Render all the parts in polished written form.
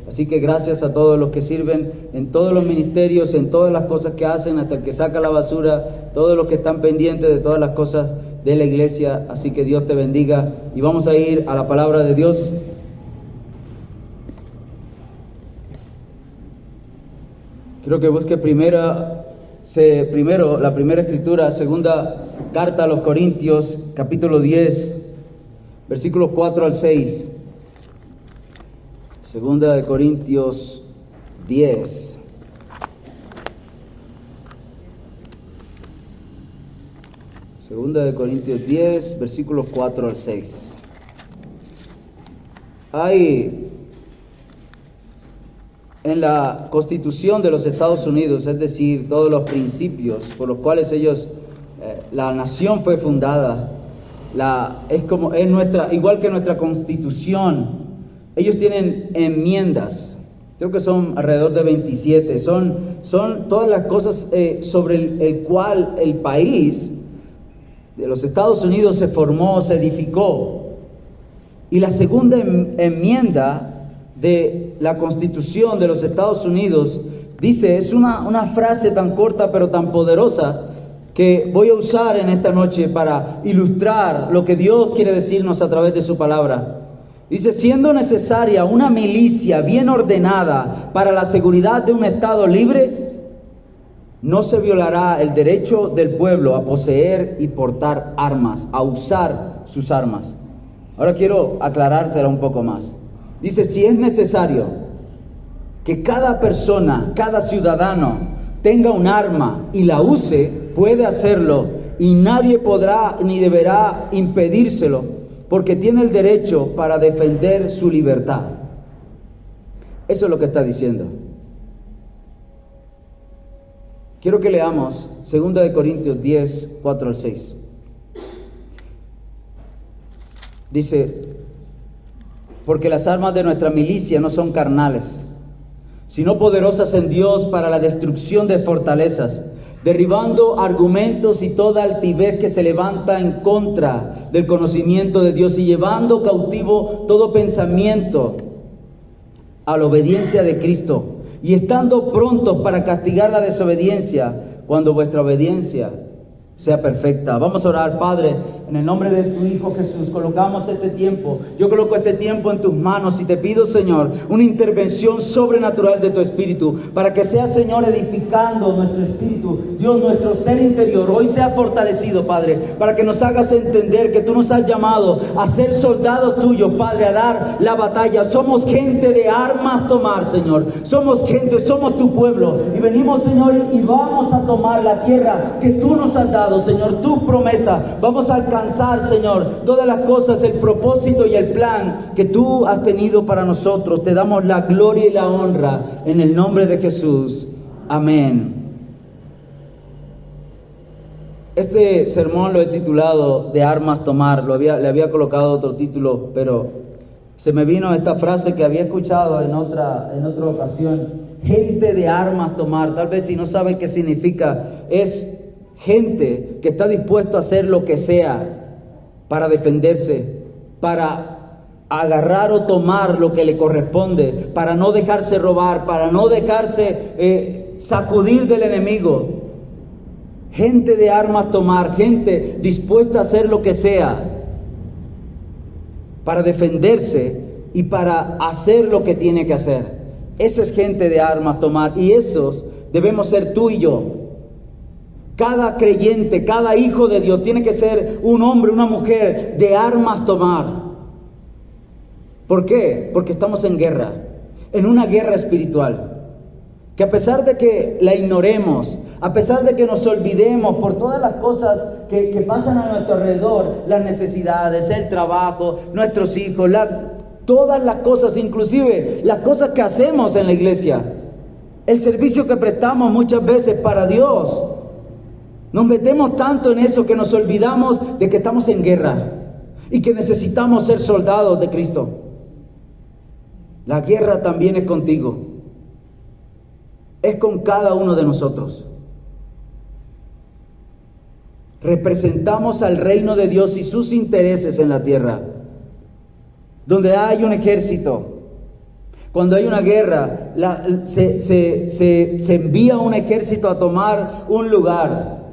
Así que gracias a todos los que sirven en todos los ministerios, en todas las cosas que hacen, hasta el que saca la basura, todos los que están pendientes de todas las cosas de la iglesia. Así que Dios te bendiga y vamos a ir a la palabra de Dios. Quiero que busque primero la primera escritura, segunda carta a los Corintios, capítulo 10, versículos 4 al 6. Segunda de Corintios 10. Segunda de Corintios 10, versículos 4 al 6. Hay en la Constitución de los Estados Unidos, es decir, todos los principios por los cuales la nación fue fundada, es nuestra, igual que nuestra Constitución. Ellos tienen enmiendas, creo que son alrededor de 27, son todas las cosas sobre el cual el país de los Estados Unidos se formó, se edificó. Y la segunda enmienda de la Constitución de los Estados Unidos dice, es una frase tan corta pero tan poderosa que voy a usar en esta noche para ilustrar lo que Dios quiere decirnos a través de su palabra. Dice, siendo necesaria una milicia bien ordenada para la seguridad de un Estado libre, no se violará el derecho del pueblo a poseer y portar armas, a usar sus armas. Ahora quiero aclarártela un poco más. Dice, si es necesario que cada persona, cada ciudadano tenga un arma y la use, puede hacerlo y nadie podrá ni deberá impedírselo, porque tiene el derecho para defender su libertad. Eso es lo que está diciendo. Quiero que leamos 2 de Corintios 10, 4 al 6. Dice, porque las armas de nuestra milicia no son carnales, sino poderosas en Dios para la destrucción de fortalezas, derribando argumentos y toda altivez que se levanta en contra del conocimiento de Dios y llevando cautivo todo pensamiento a la obediencia de Cristo, y estando prontos para castigar la desobediencia cuando vuestra obediencia sea perfecta. Vamos a orar. Padre, en el nombre de tu Hijo Jesús, colocamos este tiempo. Yo coloco este tiempo en tus manos y te pido, Señor, una intervención sobrenatural de tu Espíritu, para que sea, Señor, edificando nuestro espíritu. Dios, nuestro ser interior hoy sea fortalecido, Padre, para que nos hagas entender que tú nos has llamado a ser soldados tuyos, Padre, a dar la batalla. Somos gente de armas tomar, Señor. Somos tu pueblo. Y venimos, Señor, y vamos a tomar la tierra que tú nos has dado, Señor, tu promesa. Vamos a alcanzar, Señor, todas las cosas, el propósito y el plan que tú has tenido para nosotros. Te damos la gloria y la honra en el nombre de Jesús. Amén. Este sermón lo he titulado de armas tomar. Le había colocado otro título, pero se me vino esta frase que había escuchado en otra ocasión. Gente de armas tomar. Tal vez si no sabes qué significa, es gente que está dispuesto a hacer lo que sea para defenderse, para agarrar o tomar lo que le corresponde, para no dejarse robar, para no dejarse sacudir del enemigo. Gente de armas tomar, gente dispuesta a hacer lo que sea para defenderse y para hacer lo que tiene que hacer. Esa es gente de armas tomar, y esos debemos ser tú y yo. Cada creyente, cada hijo de Dios tiene que ser un hombre, una mujer de armas tomar. ¿Por qué? Porque estamos en guerra, en una guerra espiritual, que a pesar de que la ignoremos, a pesar de que nos olvidemos por todas las cosas que pasan a nuestro alrededor, las necesidades, el trabajo, nuestros hijos, todas las cosas, inclusive las cosas que hacemos en la iglesia, el servicio que prestamos muchas veces para Dios, nos metemos tanto en eso que nos olvidamos de que estamos en guerra y que necesitamos ser soldados de Cristo. La guerra también es contigo, es con cada uno de nosotros. Representamos al reino de Dios y sus intereses en la tierra, donde hay un ejército. Cuando hay una guerra, se envía un ejército a tomar un lugar.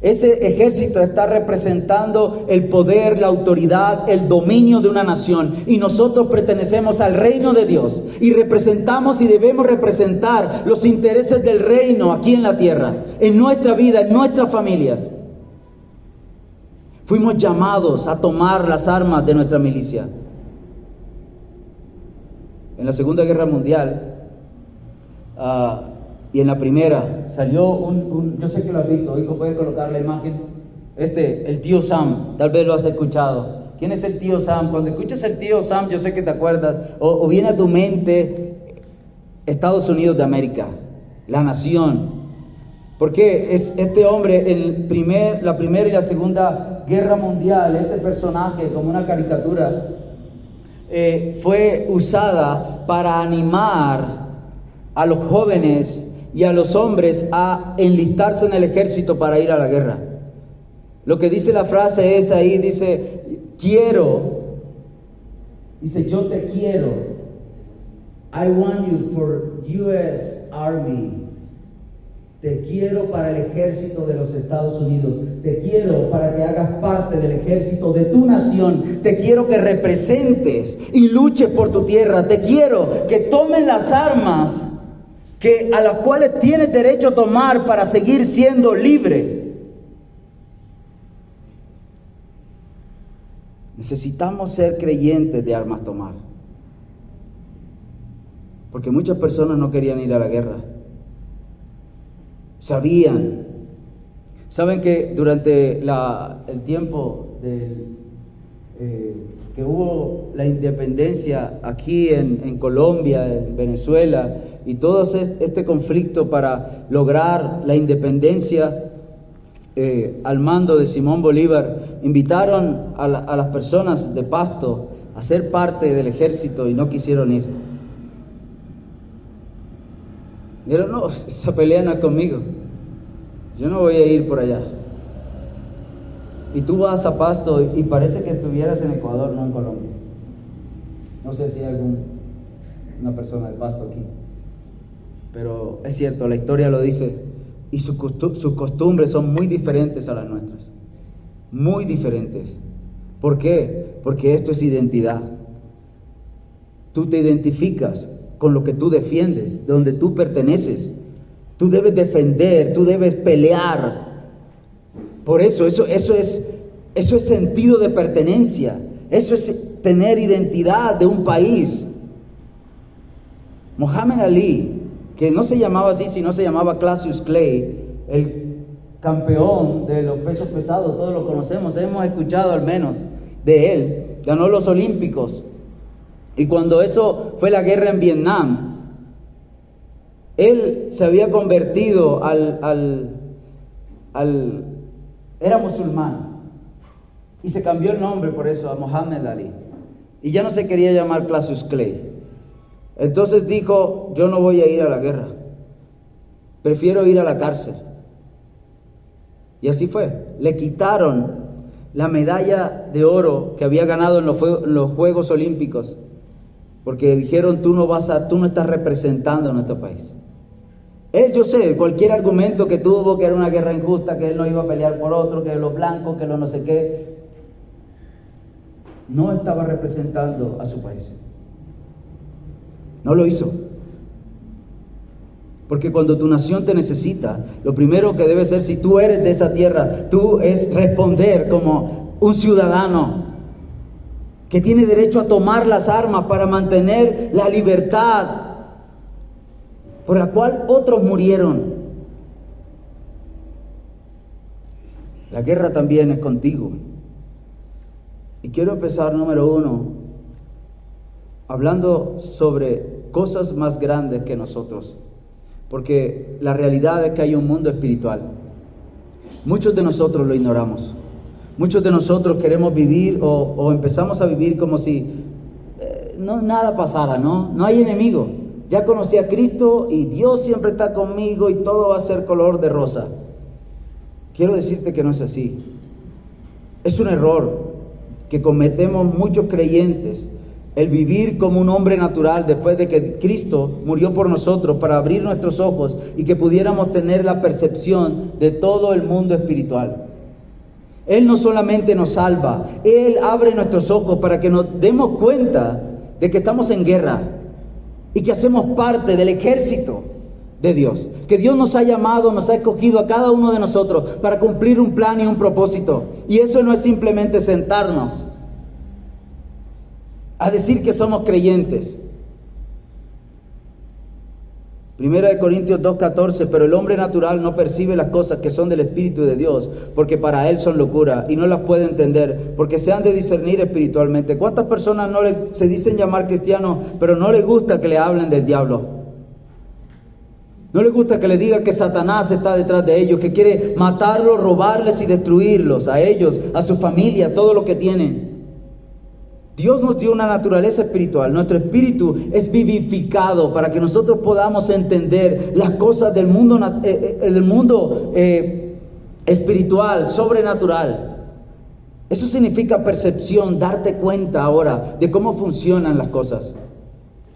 Ese ejército está representando el poder, la autoridad, el dominio de una nación. Y nosotros pertenecemos al reino de Dios. Y representamos y debemos representar los intereses del reino aquí en la tierra, en nuestra vida, en nuestras familias. Fuimos llamados a tomar las armas de nuestra milicia. En la Segunda Guerra Mundial y en la primera salió yo sé que lo has visto, hijo, puedes colocar la imagen. El tío Sam, tal vez lo has escuchado. ¿Quién es el tío Sam? Cuando escuchas el tío Sam, yo sé que te acuerdas, o viene a tu mente Estados Unidos de América, la nación. Porque es este hombre, la Primera y la Segunda Guerra Mundial, este personaje como una caricatura, fue usada para animar a los jóvenes y a los hombres a enlistarse en el ejército para ir a la guerra. Lo que dice la frase es ahí, dice, yo te quiero. I want you for US Army. Te quiero para el ejército de los Estados Unidos. Te quiero para que hagas parte del ejército de tu nación. Te quiero que representes y luches por tu tierra. Te quiero que tomen las armas a las cuales tienes derecho a tomar para seguir siendo libre. Necesitamos ser creyentes de armas tomar. Porque muchas personas no querían ir a la guerra. Saben que durante el tiempo que hubo la independencia aquí en Colombia, en Venezuela, y todo este conflicto para lograr la independencia al mando de Simón Bolívar, invitaron a las personas de Pasto a ser parte del ejército y no quisieron ir. Dijeron, no, esa pelea no es conmigo, yo no voy a ir por allá. Y tú vas a Pasto y parece que estuvieras en Ecuador, no en Colombia. No sé si hay una persona de Pasto aquí, pero es cierto, la historia lo dice. Y sus costumbres son muy diferentes a las nuestras, muy diferentes. ¿Por qué? Porque esto es identidad. Tú te identificas con lo que tú defiendes, de donde tú perteneces. Tú debes defender, tú debes pelear. Por eso es sentido de pertenencia. Eso es tener identidad de un país. Muhammad Ali, que no se llamaba así, sino se llamaba Cassius Clay, el campeón de los pesos pesados, todos lo conocemos, hemos escuchado al menos de él, ganó los Olímpicos. Y cuando eso fue la guerra en Vietnam, él se había convertido era musulmán, y se cambió el nombre por eso a Muhammad Ali, y ya no se quería llamar Cassius Clay. Entonces dijo, yo no voy a ir a la guerra, prefiero ir a la cárcel. Y así fue, le quitaron la medalla de oro que había ganado en los Juegos Olímpicos, porque dijeron, tú no estás representando a nuestro país. Yo sé, cualquier argumento que tuvo, que era una guerra injusta, que él no iba a pelear por otro, que los blancos, que los no sé qué, no estaba representando a su país. No lo hizo. Porque cuando tu nación te necesita, lo primero que debe ser, si tú eres de esa tierra, tú es responder como un ciudadano que tiene derecho a tomar las armas para mantener la libertad por la cual otros murieron. La guerra también es contigo. Y quiero empezar, número 1, hablando sobre cosas más grandes que nosotros. Porque la realidad es que hay un mundo espiritual. Muchos de nosotros lo ignoramos. Muchos de nosotros queremos vivir o empezamos a vivir como si nada pasara, ¿no? No hay enemigo. Ya conocí a Cristo y Dios siempre está conmigo y todo va a ser color de rosa. Quiero decirte que no es así. Es un error que cometemos muchos creyentes el vivir como un hombre natural después de que Cristo murió por nosotros para abrir nuestros ojos y que pudiéramos tener la percepción de todo el mundo espiritual. Él no solamente nos salva, Él abre nuestros ojos para que nos demos cuenta de que estamos en guerra y que hacemos parte del ejército de Dios. Que Dios nos ha llamado, nos ha escogido a cada uno de nosotros para cumplir un plan y un propósito. Y eso no es simplemente sentarnos a decir que somos creyentes. 1 Corintios 2:14, pero el hombre natural no percibe las cosas que son del Espíritu de Dios, porque para él son locura y no las puede entender, porque se han de discernir espiritualmente. ¿Cuántas personas se dicen llamar cristianos, pero no les gusta que le hablen del diablo? No les gusta que le digan que Satanás está detrás de ellos, que quiere matarlos, robarles y destruirlos, a ellos, a su familia, todo lo que tienen. Dios nos dio una naturaleza espiritual. Nuestro espíritu es vivificado para que nosotros podamos entender las cosas del mundo espiritual, sobrenatural. Eso significa percepción, darte cuenta ahora de cómo funcionan las cosas.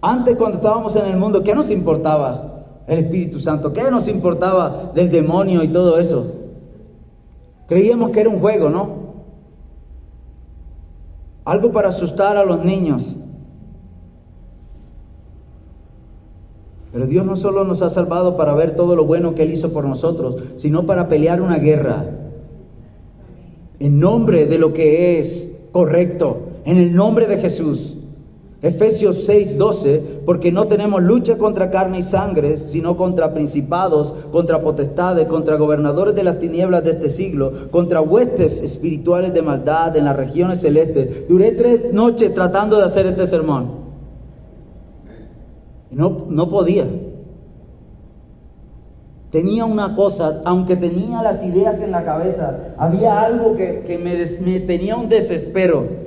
Antes, cuando estábamos en el mundo, ¿qué nos importaba el Espíritu Santo? ¿Qué nos importaba del demonio y todo eso? Creíamos que era un juego, ¿no? Algo para asustar a los niños. Pero Dios no solo nos ha salvado para ver todo lo bueno que Él hizo por nosotros, sino para pelear una guerra en nombre de lo que es correcto, en el nombre de Jesús. Efesios 6:12, porque no tenemos lucha contra carne y sangre, sino contra principados, contra potestades, contra gobernadores de las tinieblas de este siglo, contra huestes espirituales de maldad en las regiones celestes. Duré 3 noches tratando de hacer este sermón. Y no podía. Tenía una cosa, aunque tenía las ideas en la cabeza, había algo que me tenía un desespero.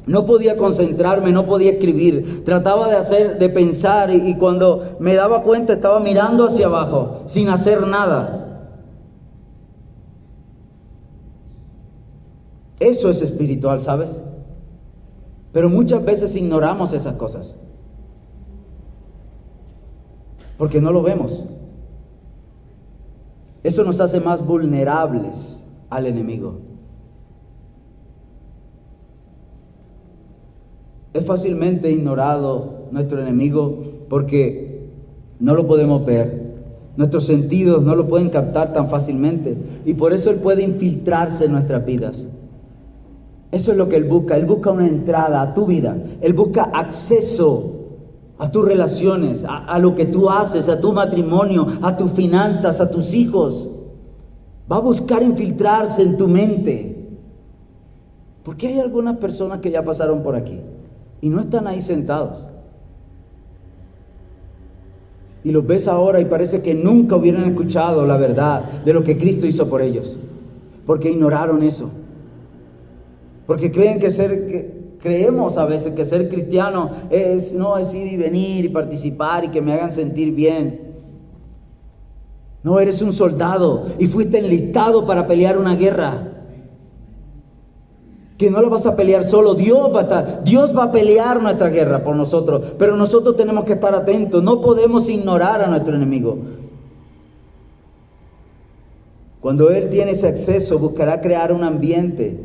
No podía concentrarme, no podía escribir. Trataba de pensar y cuando me daba cuenta estaba mirando hacia abajo, sin hacer nada. Eso es espiritual, ¿sabes? Pero muchas veces ignoramos esas cosas. Porque no lo vemos. Eso nos hace más vulnerables al enemigo. Es fácilmente ignorado nuestro enemigo porque no lo podemos ver. Nuestros sentidos no lo pueden captar tan fácilmente. Y por eso Él puede infiltrarse en nuestras vidas. Eso es lo que Él busca. Él busca una entrada a tu vida. Él busca acceso a tus relaciones, a lo que tú haces, a tu matrimonio, a tus finanzas, a tus hijos. Va a buscar infiltrarse en tu mente. Porque hay algunas personas que ya pasaron por aquí y no están ahí sentados. Y los ves ahora y parece que nunca hubieran escuchado la verdad de lo que Cristo hizo por ellos. Porque ignoraron eso. Porque creemos a veces que ser cristiano es ir y venir y participar y que me hagan sentir bien. No, eres un soldado y fuiste enlistado para pelear una guerra. Que no la vas a pelear solo, Dios va a pelear nuestra guerra por nosotros, pero nosotros tenemos que estar atentos, no podemos ignorar a nuestro enemigo. Cuando Él tiene ese acceso, buscará crear un ambiente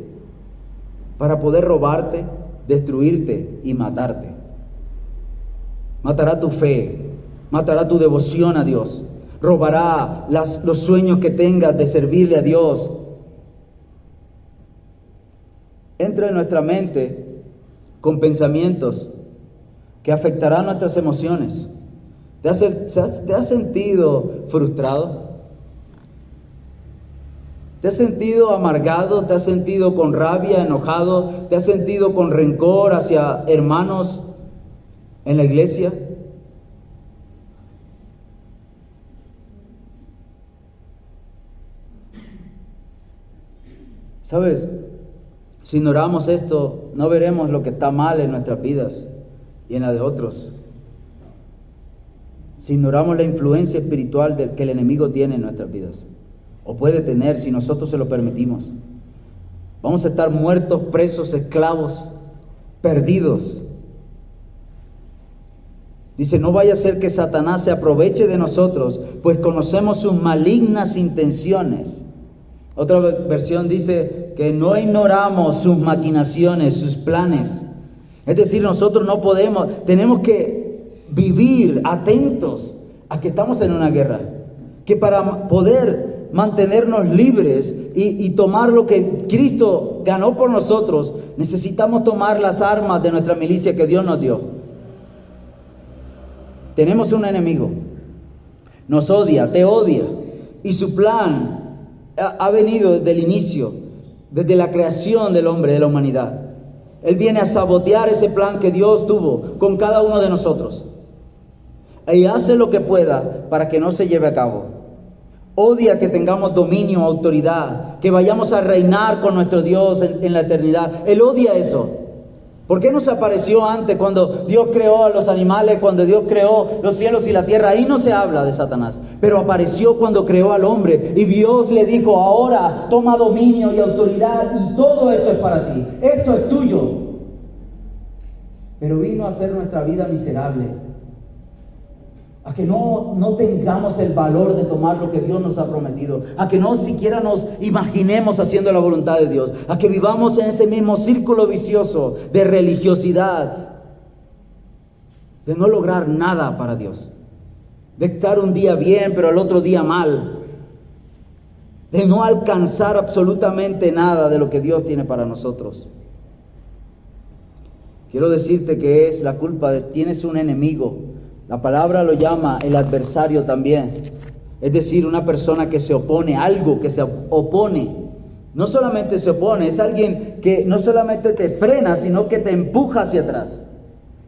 para poder robarte, destruirte y matarte. Matará tu fe, matará tu devoción a Dios, robará los sueños que tengas de servirle a Dios. Entra en nuestra mente con pensamientos que afectarán nuestras emociones. ¿Te has sentido frustrado? ¿Te has sentido amargado? ¿Te has sentido con rabia, enojado? ¿Te has sentido con rencor hacia hermanos en la iglesia? ¿Sabes? Si ignoramos esto, no veremos lo que está mal en nuestras vidas y en la de otros. Si ignoramos la influencia espiritual que el enemigo tiene en nuestras vidas, o puede tener si nosotros se lo permitimos, vamos a estar muertos, presos, esclavos, perdidos Dice, no vaya a ser que Satanás se aproveche de nosotros, pues conocemos sus malignas intenciones. Otra versión dice que no ignoramos sus maquinaciones, sus planes. Es decir, nosotros no podemos, tenemos que vivir atentos a que estamos en una guerra. Que para poder mantenernos libres y tomar lo que Cristo ganó por nosotros, necesitamos tomar las armas de nuestra milicia que Dios nos dio. Tenemos un enemigo, nos odia, te odia, y su plan ha venido desde el inicio, desde la creación del hombre, de la humanidad. Él viene a sabotear ese plan que Dios tuvo con cada uno de nosotros. Y hace lo que pueda para que no se lleve a cabo. Odia que tengamos dominio, autoridad, que vayamos a reinar con nuestro Dios en la eternidad. Él odia eso. ¿Por qué no se apareció antes cuando Dios creó a los animales, cuando Dios creó los cielos y la tierra? Ahí no se habla de Satanás, pero apareció cuando creó al hombre y Dios le dijo, ahora toma dominio y autoridad y todo esto es para ti, esto es tuyo. Pero vino a hacer nuestra vida miserable, a que no tengamos el valor de tomar lo que Dios nos ha prometido, a que no siquiera nos imaginemos haciendo la voluntad de Dios, a que vivamos en ese mismo círculo vicioso de religiosidad, de no lograr nada para Dios, de estar un día bien pero el otro día mal, de no alcanzar absolutamente nada de lo que Dios tiene para nosotros. Quiero decirte que es la culpa de tienes un enemigo. La palabra lo llama el adversario también. Es decir, una persona que se opone, algo que se opone. No solamente se opone, es alguien que no solamente te frena, sino que te empuja hacia atrás.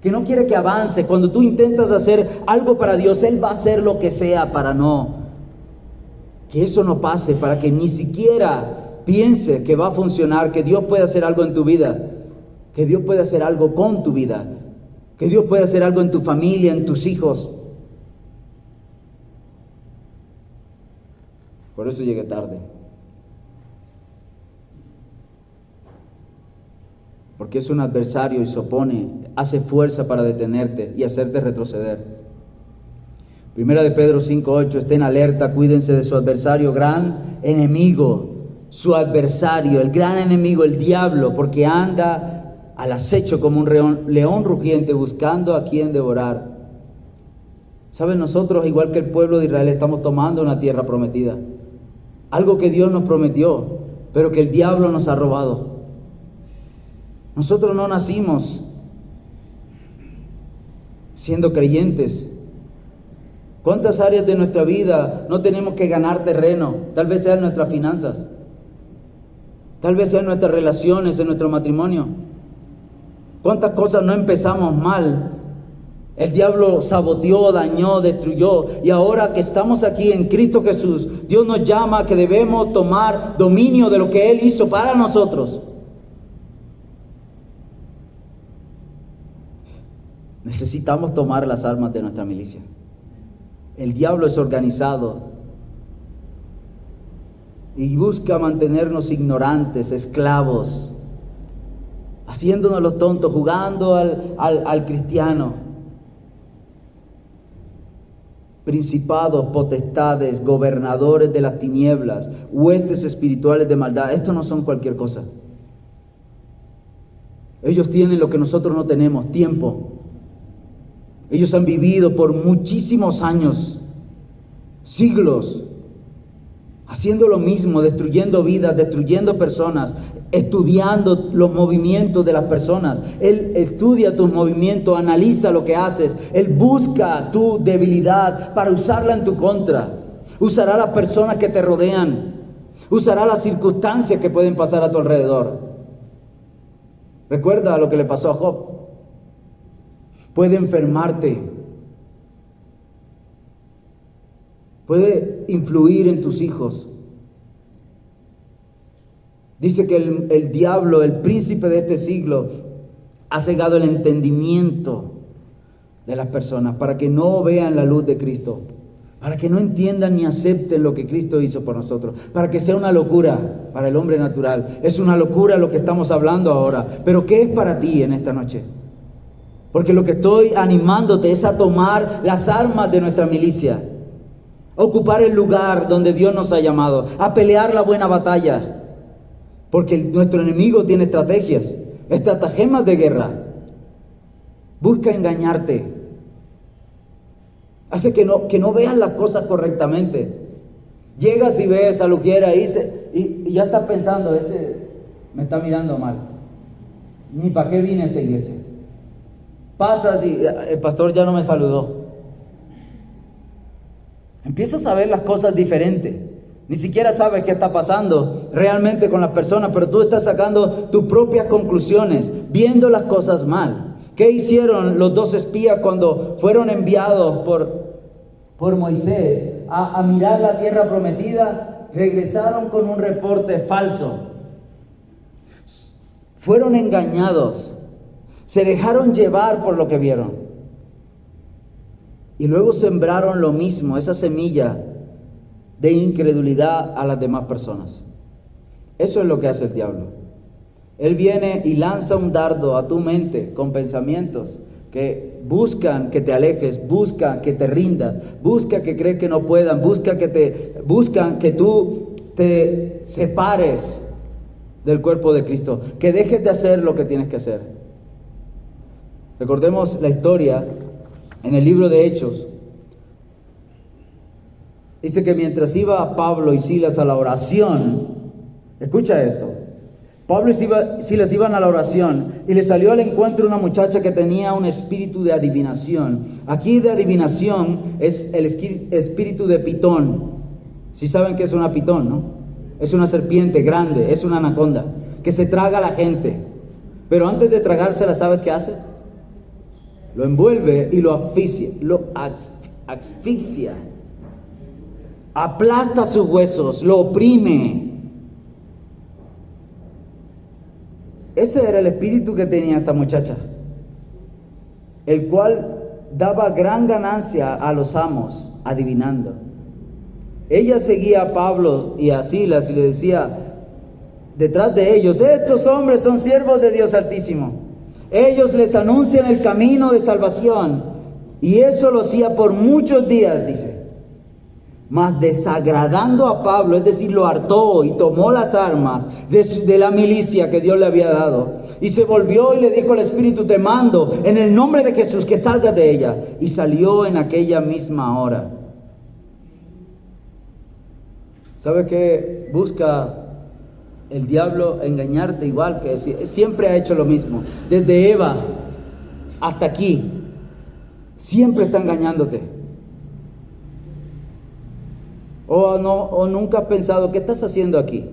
Que no quiere que avance. Cuando tú intentas hacer algo para Dios, Él va a hacer lo que sea para que eso no pase, para que ni siquiera piense que va a funcionar, que Dios puede hacer algo en tu vida, que Dios puede hacer algo con tu vida. Que Dios puede hacer algo en tu familia, en tus hijos. Por eso llegué tarde. Porque es un adversario y se opone, hace fuerza para detenerte y hacerte retroceder. Primera de Pedro 5:8, estén alerta, cuídense de su adversario, gran enemigo, su adversario, el gran enemigo, el diablo, porque anda al acecho como un león rugiente buscando a quien devorar. ¿Saben? Nosotros, igual que el pueblo de Israel, estamos tomando una tierra prometida. Algo que Dios nos prometió, pero que el diablo nos ha robado. Nosotros no nacimos siendo creyentes. ¿Cuántas áreas de nuestra vida no tenemos que ganar terreno? Tal vez sean nuestras finanzas. Tal vez sean nuestras relaciones, en nuestro matrimonio. ¿Cuántas cosas no empezamos mal? El diablo saboteó, dañó, destruyó. Y ahora que estamos aquí en Cristo Jesús, Dios nos llama a que debemos tomar dominio de lo que Él hizo para nosotros. Necesitamos tomar las armas de nuestra milicia. El diablo es organizado y busca mantenernos ignorantes, esclavos, haciéndonos los tontos, jugando al cristiano. Principados, potestades, gobernadores de las tinieblas, huestes espirituales de maldad. Estos no son cualquier cosa. Ellos tienen lo que nosotros no tenemos, tiempo. Ellos han vivido por muchísimos años, siglos, haciendo lo mismo, destruyendo vidas, destruyendo personas, estudiando los movimientos de las personas. Él estudia tus movimientos, analiza lo que haces. Él busca tu debilidad para usarla en tu contra. Usará las personas que te rodean. Usará las circunstancias que pueden pasar a tu alrededor. Recuerda lo que le pasó a Job. Puede enfermarte. Puede influir en tus hijos. Dice que el diablo, el príncipe de este siglo, ha cegado el entendimiento de las personas para que no vean la luz de Cristo, para que no entiendan ni acepten lo que Cristo hizo por nosotros, para que sea una locura para el hombre natural. Es una locura lo que estamos hablando ahora, pero ¿qué es para ti en esta noche? Porque lo que estoy animándote es a tomar las armas de nuestra milicia, a ocupar el lugar donde Dios nos ha llamado, a pelear la buena batalla. Porque nuestro enemigo tiene estratagemas de guerra. Busca engañarte. Hace que no vean las cosas correctamente. Llegas y ves a Luquiera y ya estás pensando, me está mirando mal. Ni para qué vine a esta iglesia. Pasas y el pastor ya no me saludó. Empiezas a ver las cosas diferentes. Ni siquiera sabes qué está pasando realmente con las personas, pero tú estás sacando tus propias conclusiones, viendo las cosas mal. ¿Qué hicieron los 2 espías cuando fueron enviados por Moisés a mirar la tierra prometida? Regresaron con un reporte falso. Fueron engañados. Se dejaron llevar por lo que vieron. Y luego sembraron lo mismo, esa semilla de incredulidad a las demás personas. Eso es lo que hace el diablo. Él viene y lanza un dardo a tu mente con pensamientos que buscan que te alejes, buscan que te rindas, buscan que crees que no puedan, buscan que tú te separes del cuerpo de Cristo, que dejes de hacer lo que tienes que hacer. Recordemos la historia en el libro de Hechos. Dice que mientras iba Pablo y Silas a la oración, escucha esto, Pablo y Silas iban a la oración y le salió al encuentro una muchacha que tenía un espíritu de adivinación. Aquí de adivinación es el espíritu de pitón. ¿Sí saben qué es una pitón, no? Es una serpiente grande, es una anaconda que se traga a la gente. Pero antes de tragársela, ¿sabes qué hace? Lo envuelve y lo asfixia. Aplasta sus huesos, lo oprime. Ese era el espíritu que tenía esta muchacha, el cual daba gran ganancia a los amos, adivinando. Ella seguía a Pablo y a Silas y le decía detrás de ellos: estos hombres son siervos de Dios Altísimo. Ellos les anuncian el camino de salvación. Y eso lo hacía por muchos días, dice. Mas desagradando a Pablo, es decir, lo hartó y tomó las armas de la milicia que Dios le había dado. Y se volvió y le dijo al espíritu: te mando en el nombre de Jesús que salgas de ella. Y salió en aquella misma hora. ¿Sabe qué busca el diablo? Engañarte, igual que siempre ha hecho lo mismo. Desde Eva hasta aquí, siempre está engañándote. O nunca has pensado: ¿qué estás haciendo aquí?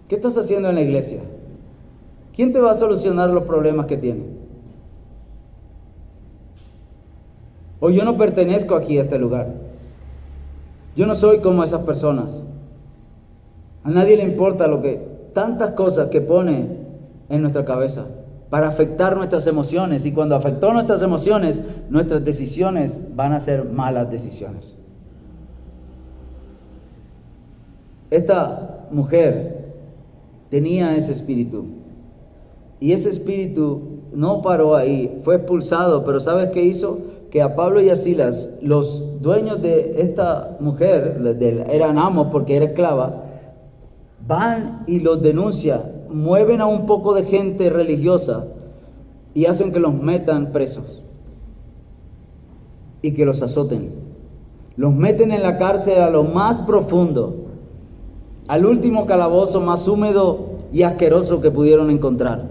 ¿Qué estás haciendo en la iglesia? ¿Quién te va a solucionar los problemas que tienes? O yo no pertenezco aquí a este lugar. Yo no soy como esas personas. A nadie le importa tantas cosas que pone en nuestra cabeza para afectar nuestras emociones. Y cuando afectó nuestras emociones, nuestras decisiones van a ser malas decisiones. Esta mujer tenía ese espíritu. Y ese espíritu no paró ahí, fue expulsado. Pero ¿sabes qué hizo? Que a Pablo y a Silas, los dueños de esta mujer, eran amos porque era esclava, van y los denuncian, mueven a un poco de gente religiosa y hacen que los metan presos y que los azoten. Los meten en la cárcel a lo más profundo, al último calabozo más húmedo y asqueroso que pudieron encontrar.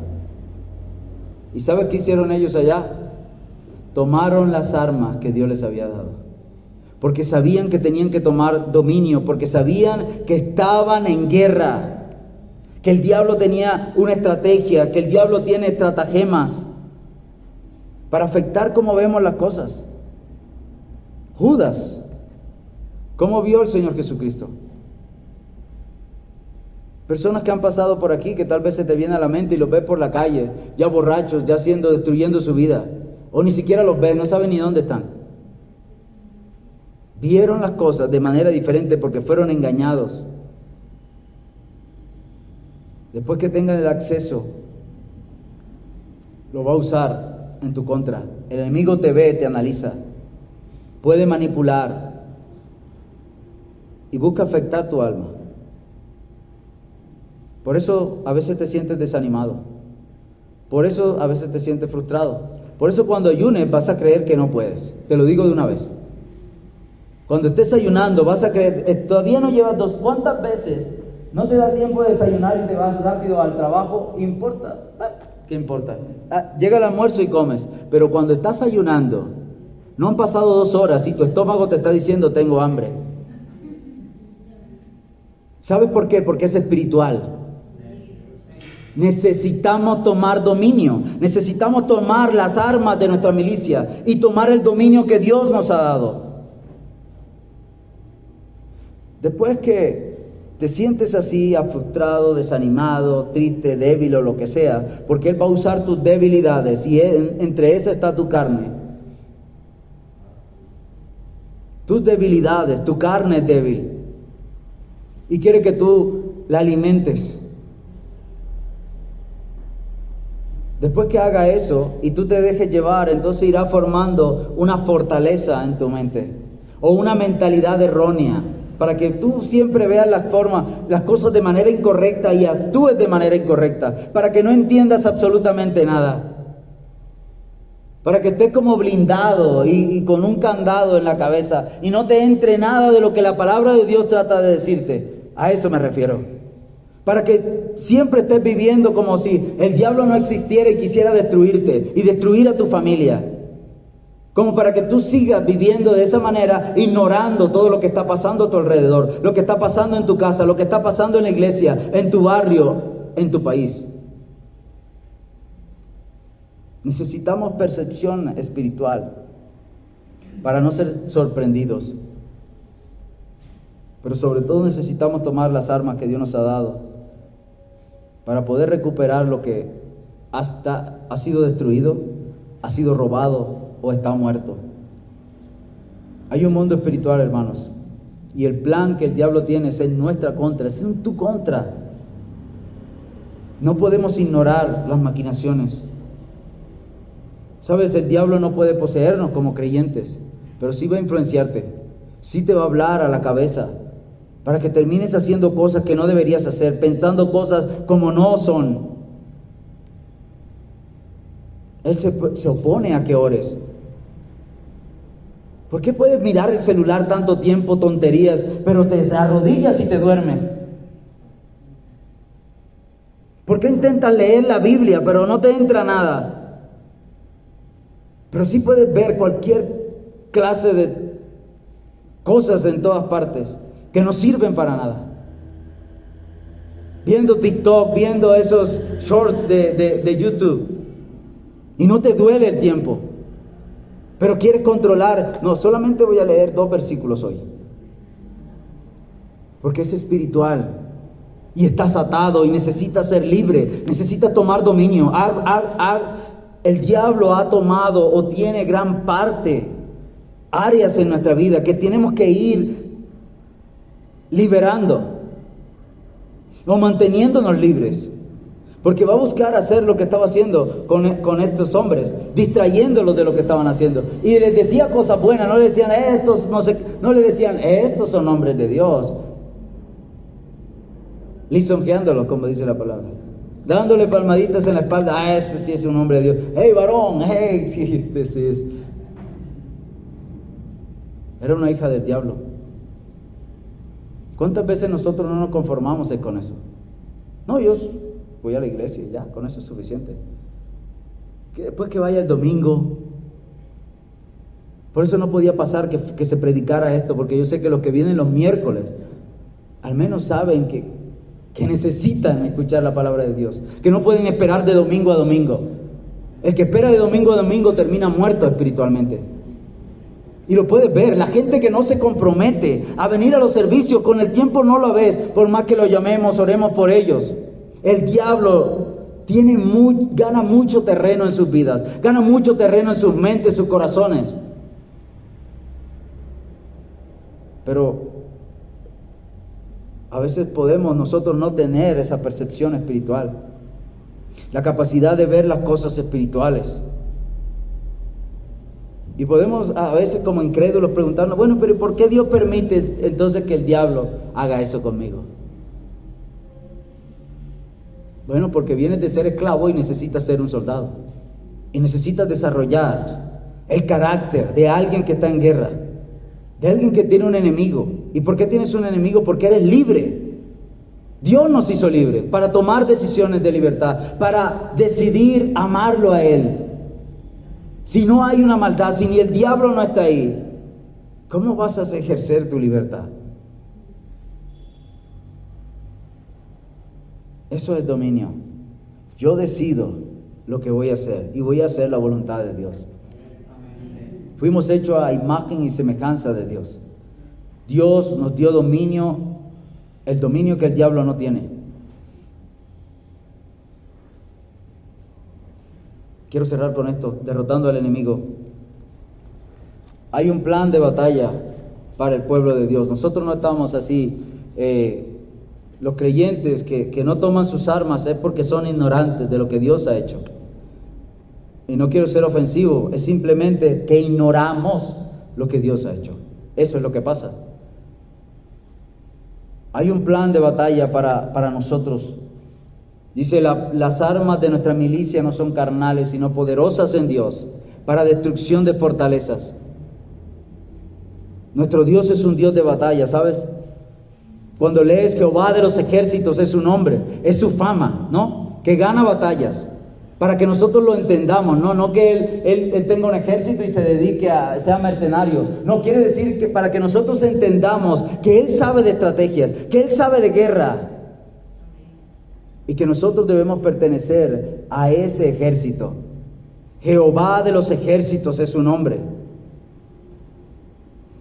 ¿Y sabes qué hicieron ellos allá? Tomaron las armas que Dios les había dado, porque sabían que tenían que tomar dominio, porque sabían que estaban en guerra, que el diablo tenía una estrategia, que el diablo tiene estratagemas para afectar cómo vemos las cosas. Judas, ¿cómo vio el Señor Jesucristo? Personas que han pasado por aquí, que tal vez se te viene a la mente y los ves por la calle, ya borrachos, ya destruyendo su vida, o ni siquiera los ves, no saben ni dónde están. Vieron las cosas de manera diferente porque fueron engañados. Después que tengan el acceso lo va a usar en tu contra. El enemigo te ve, te analiza, puede manipular y busca afectar tu alma. Por eso a veces te sientes desanimado. Por eso a veces te sientes frustrado. Por eso cuando ayunes vas a creer que no puedes. Te lo digo de una vez. Cuando estés ayunando vas a creer, todavía no llevas ¿cuántas veces no te da tiempo de desayunar y te vas rápido al trabajo? ¿Importa? ¿Qué importa? Llega el almuerzo y comes. Pero cuando estás ayunando, no han pasado 2 horas y tu estómago te está diciendo tengo hambre. ¿Sabes por qué? Porque es espiritual. Necesitamos tomar dominio, necesitamos tomar las armas de nuestra milicia y tomar el dominio que Dios nos ha dado. Después que te sientes así, frustrado, desanimado, triste, débil o lo que sea, porque Él va a usar tus debilidades y entre esas está tu carne. Tus debilidades, tu carne es débil y quiere que tú la alimentes. Después que haga eso y tú te dejes llevar, entonces irá formando una fortaleza en tu mente o una mentalidad errónea para que tú siempre veas las cosas de manera incorrecta y actúes de manera incorrecta, para que no entiendas absolutamente nada, para que estés como blindado y con un candado en la cabeza y no te entre nada de lo que la palabra de Dios trata de decirte. A eso me refiero. Para que siempre estés viviendo como si el diablo no existiera y quisiera destruirte y destruir a tu familia. Como para que tú sigas viviendo de esa manera, ignorando todo lo que está pasando a tu alrededor, lo que está pasando en tu casa, lo que está pasando en la iglesia, en tu barrio, en tu país. Necesitamos percepción espiritual para no ser sorprendidos. Pero sobre todo necesitamos tomar las armas que Dios nos ha dado para poder recuperar lo que hasta ha sido destruido, ha sido robado o está muerto. Hay un mundo espiritual, hermanos, y el plan que el diablo tiene es en nuestra contra, es en tu contra. No podemos ignorar las maquinaciones. Sabes, el diablo no puede poseernos como creyentes, pero sí va a influenciarte, sí te va a hablar a la cabeza, para que termines haciendo cosas que no deberías hacer, pensando cosas como no son. Él se opone a que ores. ¿Por qué puedes mirar el celular tanto tiempo, tonterías, pero te arrodillas y te duermes? ¿Por qué intentas leer la Biblia, pero no te entra nada? Pero sí puedes ver cualquier clase de cosas en todas partes que no sirven para nada. Viendo TikTok, viendo esos shorts de YouTube. Y no te duele el tiempo. Pero quieres controlar. No, solamente voy a leer 2 versículos hoy. Porque es espiritual. Y estás atado y necesitas ser libre. Necesitas tomar dominio. El diablo ha tomado o tiene gran parte, áreas en nuestra vida que tenemos que ir liberando o manteniéndonos libres, porque va a buscar hacer lo que estaba haciendo con estos hombres, distrayéndolos de lo que estaban haciendo, y les decía cosas buenas, no le decían estos, no le decían estos son hombres de Dios, lisonjeándolos, como dice la palabra, dándole palmaditas en la espalda. Este sí es un hombre de Dios. Hey varón, hey, sí, este sí es. Era una hija del diablo. ¿Cuántas veces nosotros no nos conformamos con eso? No, yo voy a la iglesia y ya, con eso es suficiente. Que después que vaya el domingo. Por eso no podía pasar que se predicara esto, porque yo sé que los que vienen los miércoles, al menos saben que necesitan escuchar la palabra de Dios, que no pueden esperar de domingo a domingo. El que espera de domingo a domingo termina muerto espiritualmente. Y lo puedes ver, la gente que no se compromete a venir a los servicios, con el tiempo no lo ves, por más que lo llamemos, oremos por ellos. El diablo gana mucho terreno en sus vidas, gana mucho terreno en sus mentes, sus corazones. Pero a veces podemos nosotros no tener esa percepción espiritual. la capacidad de ver las cosas espirituales. Y podemos a veces como incrédulos preguntarnos, bueno, pero ¿por qué Dios permite entonces que el diablo haga eso conmigo? Bueno, porque vienes de ser esclavo y necesitas ser un soldado. Y necesitas desarrollar el carácter de alguien que está en guerra, de alguien que tiene un enemigo. ¿Y por qué tienes un enemigo? Porque eres libre. Dios nos hizo libres para tomar decisiones de libertad, para decidir amarlo a Él. Si no hay una maldad, si ni el diablo no está ahí, ¿cómo vas a ejercer tu libertad? Eso es dominio. Yo decido lo que voy a hacer y voy a hacer la voluntad de Dios. Fuimos hechos a imagen y semejanza de Dios. Dios nos dio dominio, el dominio que el diablo no tiene. Quiero cerrar con esto, derrotando al enemigo. Hay un plan de batalla para el pueblo de Dios. Nosotros no estamos así, los creyentes que no toman sus armas es porque son ignorantes de lo que Dios ha hecho. Y no quiero ser ofensivo, es simplemente que ignoramos lo que Dios ha hecho. Eso es lo que pasa. Hay un plan de batalla para nosotros. Dice, las armas de nuestra milicia no son carnales, sino poderosas en Dios, para destrucción de fortalezas. Nuestro Dios es un Dios de batalla, ¿sabes? Cuando lees Jehová de los ejércitos es su nombre, es su fama, ¿no? Que gana batallas. Para que nosotros lo entendamos, no que él tenga un ejército y se dedique sea mercenario. No, quiere decir que para que nosotros entendamos que Él sabe de estrategias, que Él sabe de guerra. Y que nosotros debemos pertenecer a ese ejército. Jehová de los ejércitos es su nombre.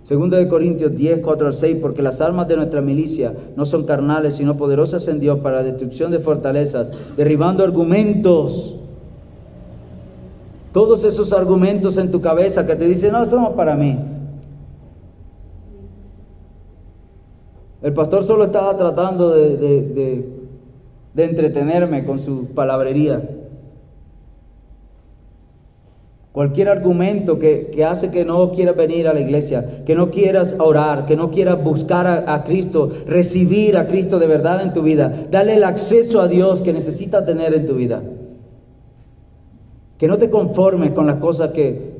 Segunda de Corintios 10, 4 al 6, porque las armas de nuestra milicia no son carnales, sino poderosas en Dios para la destrucción de fortalezas, derribando argumentos. Todos esos argumentos en tu cabeza que te dicen, no, eso no es para mí. El pastor solo estaba tratando de entretenerme con su palabrería. Cualquier argumento que hace que no quieras venir a la iglesia, que no quieras orar, que no quieras buscar a Cristo, recibir a Cristo de verdad en tu vida, dale el acceso a Dios que necesitas tener en tu vida. Que no te conformes con las cosas que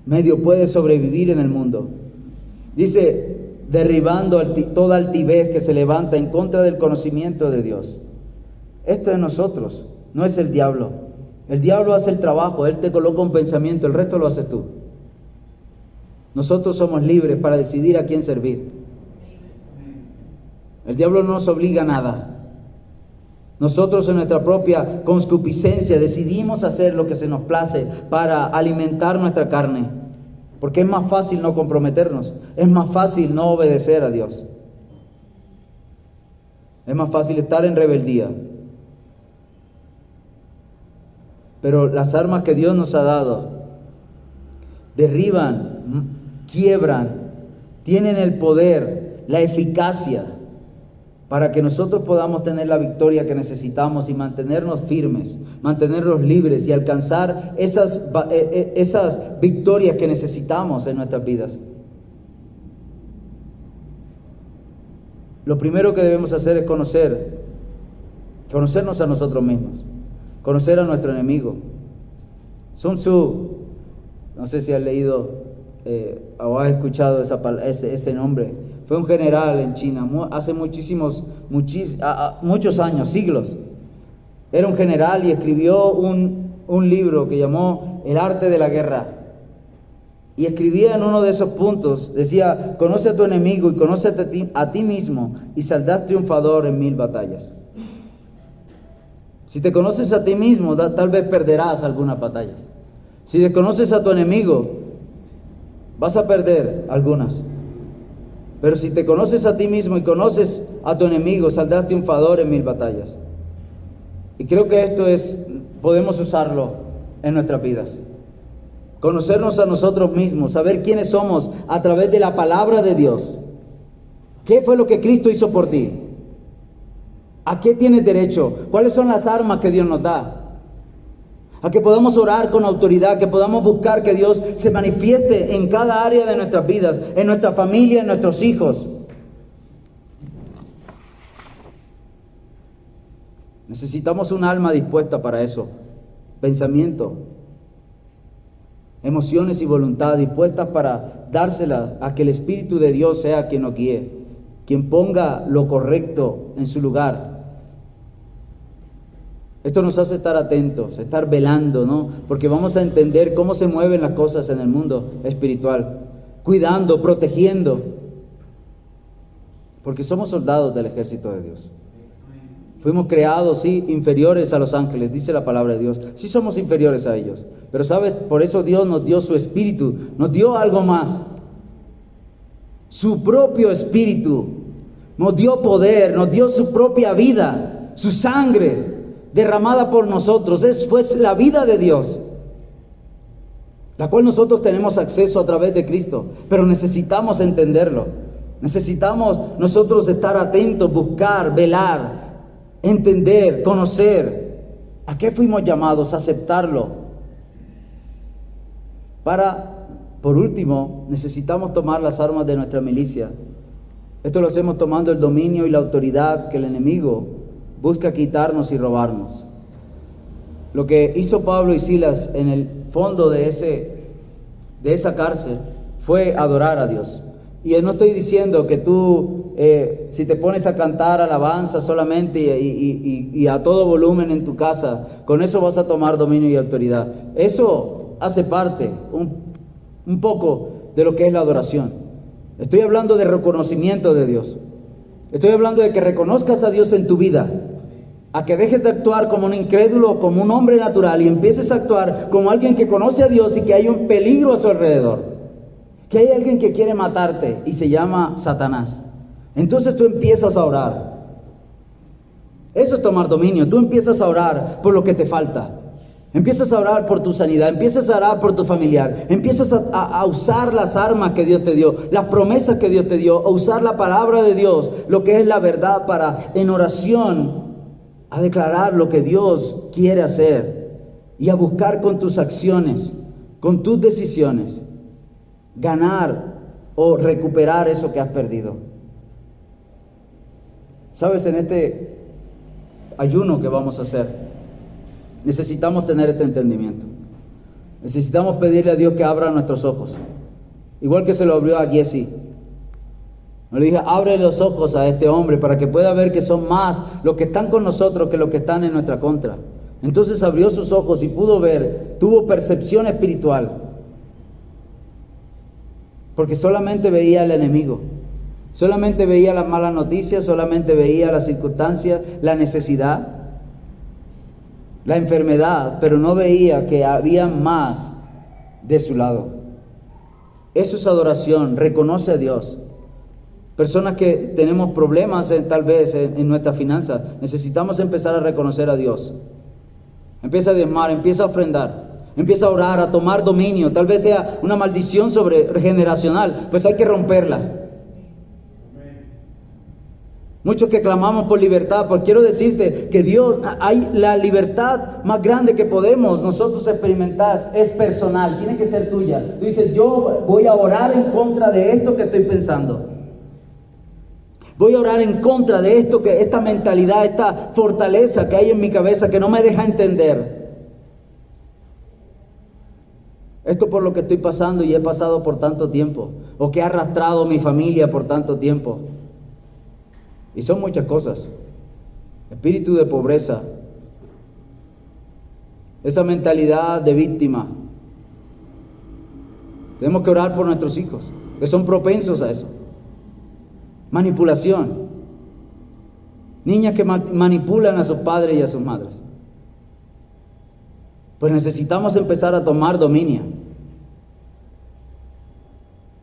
medio puedes sobrevivir en el mundo. Dice, derribando toda altivez que se levanta en contra del conocimiento de Dios. Esto es nosotros, no es el diablo. El diablo hace el trabajo, él te coloca un pensamiento, el resto lo haces tú. Nosotros somos libres para decidir a quién servir. El diablo no nos obliga a nada. Nosotros en nuestra propia concupiscencia decidimos hacer lo que se nos place para alimentar nuestra carne. Porque es más fácil no comprometernos, es más fácil no obedecer a Dios. Es más fácil estar en rebeldía. Pero las armas que Dios nos ha dado derriban, quiebran, tienen el poder, la eficacia para que nosotros podamos tener la victoria que necesitamos y mantenernos firmes, mantenernos libres y alcanzar esas victorias que necesitamos en nuestras vidas. Lo primero que debemos hacer es conocernos a nosotros mismos, conocer a nuestro enemigo. Sun Tzu, no sé si has leído o has escuchado ese nombre. Fue un general en China hace muchos años, siglos. Era un general y escribió un libro que llamó El arte de la guerra. Y escribía en uno de esos puntos, decía, conoce a tu enemigo y conócete a ti mismo y saldrás triunfador en 1000 batallas. Si te conoces a ti mismo, tal vez perderás algunas batallas. Si desconoces a tu enemigo, vas a perder algunas. Pero si te conoces a ti mismo y conoces a tu enemigo, saldrás triunfador en 1000 batallas. Y creo que podemos usarlo en nuestras vidas. Conocernos a nosotros mismos, saber quiénes somos a través de la palabra de Dios. ¿Qué fue lo que Cristo hizo por ti? ¿A qué tienes derecho? ¿Cuáles son las armas que Dios nos da? A que podamos orar con autoridad, que podamos buscar que Dios se manifieste en cada área de nuestras vidas, en nuestra familia, en nuestros hijos. Necesitamos un alma dispuesta para eso. Pensamiento, emociones y voluntad dispuestas para dárselas a que el Espíritu de Dios sea quien nos guíe, quien ponga lo correcto en su lugar. Esto nos hace estar atentos, estar velando, ¿no? Porque vamos a entender cómo se mueven las cosas en el mundo espiritual, cuidando, protegiendo, porque somos soldados del ejército de Dios. Fuimos creados, sí, inferiores a los ángeles, dice la palabra de Dios. Sí somos inferiores a ellos, pero ¿sabes? Por eso Dios nos dio su espíritu, nos dio algo más. Su propio espíritu, nos dio poder, nos dio su propia vida, su sangre derramada por nosotros. Fue la vida de Dios, la cual nosotros tenemos acceso a través de Cristo, pero necesitamos entenderlo. Necesitamos nosotros estar atentos, buscar, velar, entender, conocer a qué fuimos llamados, aceptarlo. Por último, necesitamos tomar las armas de nuestra milicia. Esto lo hacemos tomando el dominio y la autoridad que el enemigo busca quitarnos y robarnos. Lo que hizo Pablo y Silas en el fondo de esa cárcel fue adorar a Dios. Y no estoy diciendo que tú, si te pones a cantar alabanza solamente y a todo volumen en tu casa, con eso vas a tomar dominio y autoridad. Eso hace parte un poco de lo que es la adoración. Estoy hablando de reconocimiento de Dios. Estoy hablando de que reconozcas a Dios en tu vida, a que dejes de actuar como un incrédulo, como un hombre natural, y empieces a actuar como alguien que conoce a Dios y que hay un peligro a su alrededor, que hay alguien que quiere matarte y se llama Satanás. Entonces tú empiezas a orar. Eso es tomar dominio. Tú empiezas a orar por lo que te falta. Empiezas a orar por tu sanidad, empiezas a orar por tu familiar, empiezas a usar las armas que Dios te dio, las promesas que Dios te dio, a usar la palabra de Dios, lo que es la verdad, para en oración a declarar lo que Dios quiere hacer y a buscar con tus acciones, con tus decisiones, ganar o recuperar eso que has perdido. ¿Sabes? En este ayuno que vamos a hacer, necesitamos tener este entendimiento. Necesitamos pedirle a Dios que abra nuestros ojos, igual que se lo abrió a Giesi. No le dije, abre los ojos a este hombre para que pueda ver que son más los que están con nosotros que los que están en nuestra contra. Entonces abrió sus ojos y pudo ver, tuvo percepción espiritual, porque solamente veía al enemigo, solamente veía las malas noticias, solamente veía las circunstancias, la necesidad, la enfermedad, pero no veía que había más de su lado. Eso es adoración, reconoce a Dios. Personas que tenemos problemas tal vez en nuestras finanzas, necesitamos empezar a reconocer a Dios. Empieza a diezmar, empieza a ofrendar, empieza a orar, a tomar dominio. Tal vez sea una maldición generacional, pues hay que romperla. Muchos que clamamos por libertad, pues quiero decirte que Dios, hay la libertad más grande que podemos nosotros experimentar, es personal, tiene que ser tuya. Tú dices, yo voy a orar en contra de esto que estoy pensando. Voy a orar en contra de esto, esta mentalidad, esta fortaleza que hay en mi cabeza que no me deja entender. Esto por lo que estoy pasando y he pasado por tanto tiempo, o que ha arrastrado mi familia por tanto tiempo. Y son muchas cosas. Espíritu de pobreza, esa mentalidad de víctima. Tenemos que orar por nuestros hijos, que son propensos a eso. Manipulación. Niñas que manipulan a sus padres y a sus madres. Pues necesitamos empezar a tomar dominio.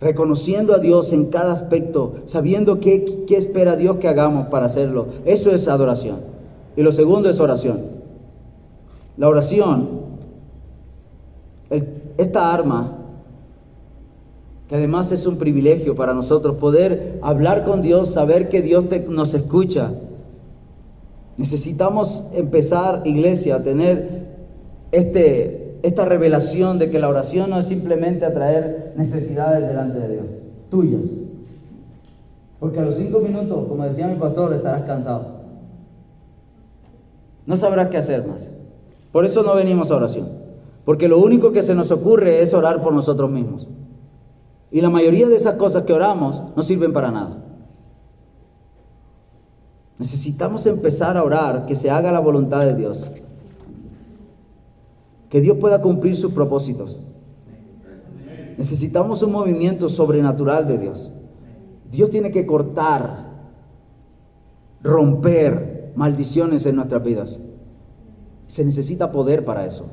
Reconociendo a Dios en cada aspecto, sabiendo qué espera Dios que hagamos para hacerlo. Eso es adoración. Y lo segundo es oración. La oración, esta arma, que además es un privilegio para nosotros poder hablar con Dios, saber que Dios nos escucha. Necesitamos empezar, iglesia, a tener esta revelación de que la oración no es simplemente atraer necesidades delante de Dios, tuyas. Porque a los 5 minutos, como decía mi pastor, estarás cansado. No sabrás qué hacer más. Por eso no venimos a oración. Porque lo único que se nos ocurre es orar por nosotros mismos. Y la mayoría de esas cosas que oramos no sirven para nada. Necesitamos empezar a orar, que se haga la voluntad de Dios. Que Dios pueda cumplir sus propósitos. Necesitamos un movimiento sobrenatural de Dios. Dios tiene que cortar, romper maldiciones en nuestras vidas. Se necesita poder para eso.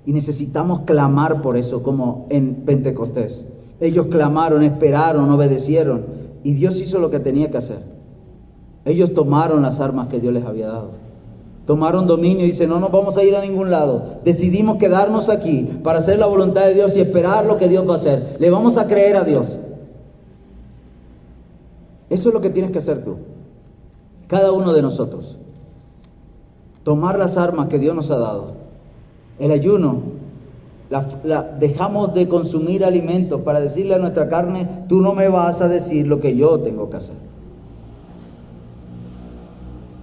Y necesitamos clamar por eso, como en Pentecostés. Ellos clamaron, esperaron, obedecieron. Y Dios hizo lo que tenía que hacer. Ellos tomaron las armas que Dios les había dado. Tomaron dominio y dicen, no nos vamos a ir a ningún lado. Decidimos quedarnos aquí para hacer la voluntad de Dios y esperar lo que Dios va a hacer. Le vamos a creer a Dios. Eso es lo que tienes que hacer tú. Cada uno de nosotros. Tomar las armas que Dios nos ha dado. El ayuno. Dejamos de consumir alimentos para decirle a nuestra carne, tú no me vas a decir lo que yo tengo que hacer.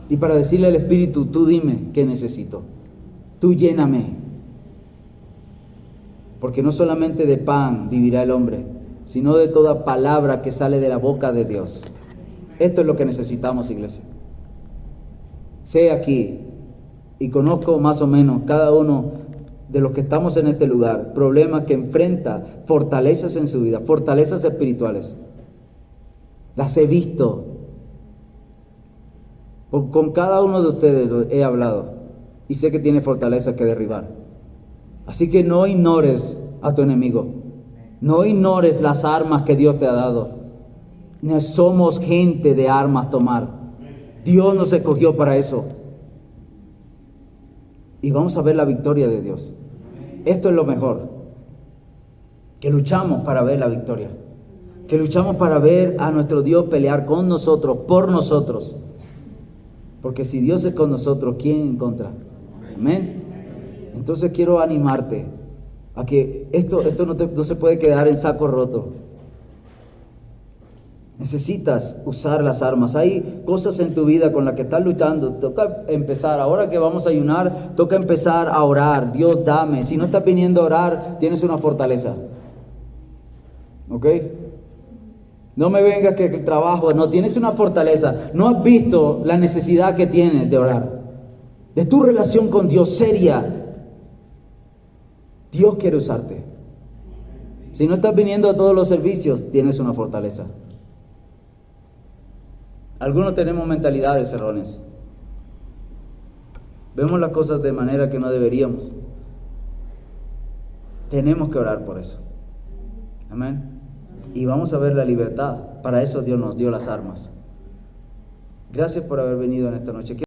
Y para decirle al Espíritu, tú dime qué necesito. Tú lléname. Porque no solamente de pan vivirá el hombre, sino de toda palabra que sale de la boca de Dios. Esto es lo que necesitamos, iglesia. Sé aquí y conozco más o menos cada uno de los que estamos en este lugar, problemas que enfrenta, fortalezas en su vida, fortalezas espirituales. Las he visto. Con cada uno de ustedes he hablado y sé que tiene fortalezas que derribar. Así que no ignores a tu enemigo. No ignores las armas que Dios te ha dado. No somos gente de armas tomar. Dios nos escogió para eso. Y vamos a ver la victoria de Dios. Esto es lo mejor. Que luchamos para ver la victoria. Que luchamos para ver a nuestro Dios pelear con nosotros, por nosotros. Porque si Dios es con nosotros, ¿quién en contra? Amén. Entonces quiero animarte a que esto no se puede quedar en saco roto. Necesitas usar las armas. Hay cosas en tu vida con las que estás luchando. Toca empezar. Ahora que vamos a ayunar, toca empezar a orar. Dios, dame. Si no estás viniendo a orar, tienes una fortaleza. ¿Ok? No me vengas que el trabajo, no, tienes una fortaleza. No has visto la necesidad que tienes de orar. De tu relación con Dios seria. Dios quiere usarte. Si no estás viniendo a todos los servicios, tienes una fortaleza. Algunos tenemos mentalidades erróneas. Vemos las cosas de manera que no deberíamos. Tenemos que orar por eso. Amén. Y vamos a ver la libertad. Para eso Dios nos dio las armas. Gracias por haber venido en esta noche.